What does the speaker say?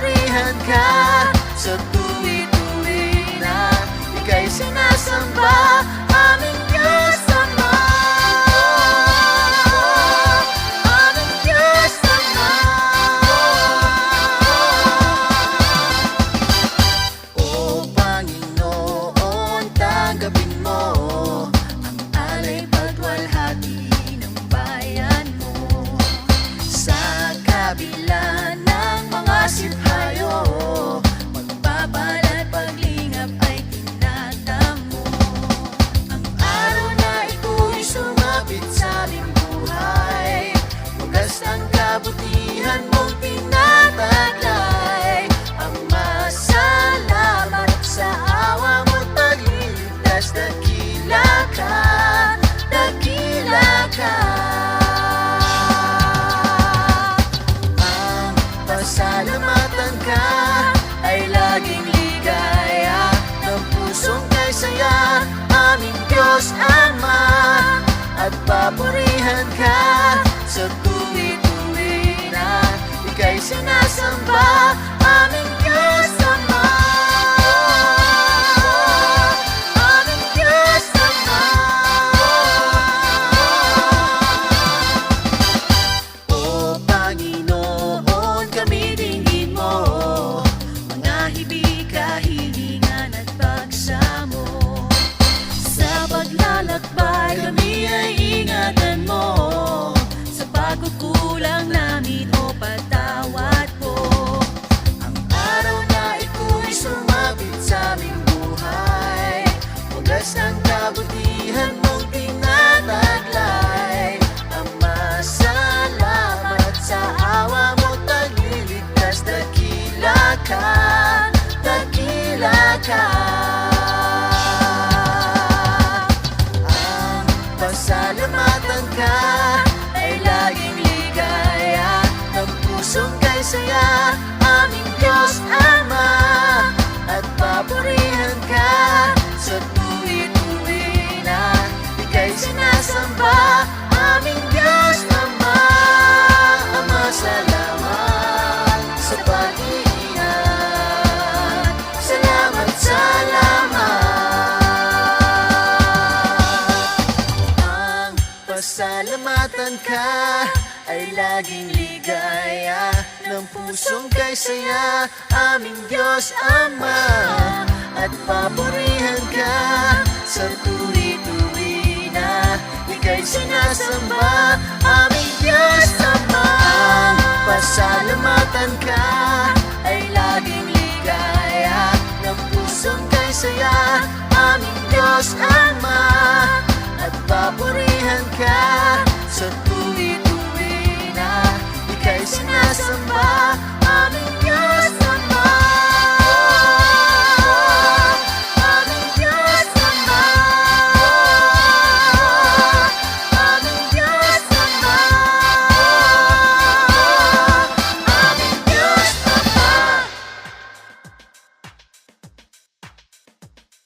papurihan ka sa tuwi-tuwi na ika'y sinasamba, aming Diyos Ama, aming Diyos Ama. O Panginoon, tanggapin mo ang alay pagwalhati ng bayan mo. Sa kabila ng mga siphayo, pagpapala at paglingap ay tinatamo. Ang araw na ito'y sumapit sa aming buhay, wagas ang kabutihan mong tinataglay. Ama, salamat sa awa mo't pagliligtas, dakila ka, dakila ka. Pasalamatan ka ay laging ligaya, ng pusong kay saya, aming Diyos Ama. At papurihan ka sa tuwi-tuwi na ika'y sinasamba, aming Diyos Ama, aming Diyos Ama. O Panginoon, kami dinggin mo, mga hibig, kahilingan at pagsamo. Sa paglalakbay, kami ay ingatan mo, sa pagkukulang namin o patawad mo. Ang araw na ito'y sumapit sa aming buhay, wagas ang kabutihan mong tinataglay. Ama, salamat sa awa mo't pagliligtas, dakila ka, dakila ka. Ang pasalamatan ka ay laging ligaya, ng pusong kay saya, aming Diyos Ama. At papurihan ka sa tuwi-tuwi na ika'y sinasamba, aming Diyos Ama. Ama, salamat sa pag-iingat, salamat, salamat. Ang pasalamatan ka ay laging ligaya, ng pusong kay saya, aming Diyos Ama. At papurihan ka sa tuwi-tuwi na ika'y sinasamba, aming Diyos Ama. Ang pasalamatan ka ay laging ligaya, ng pusong kay saya, aming Diyos Ama. At papurihan ka sa tuwi-tuwi na ika'y sinasamba,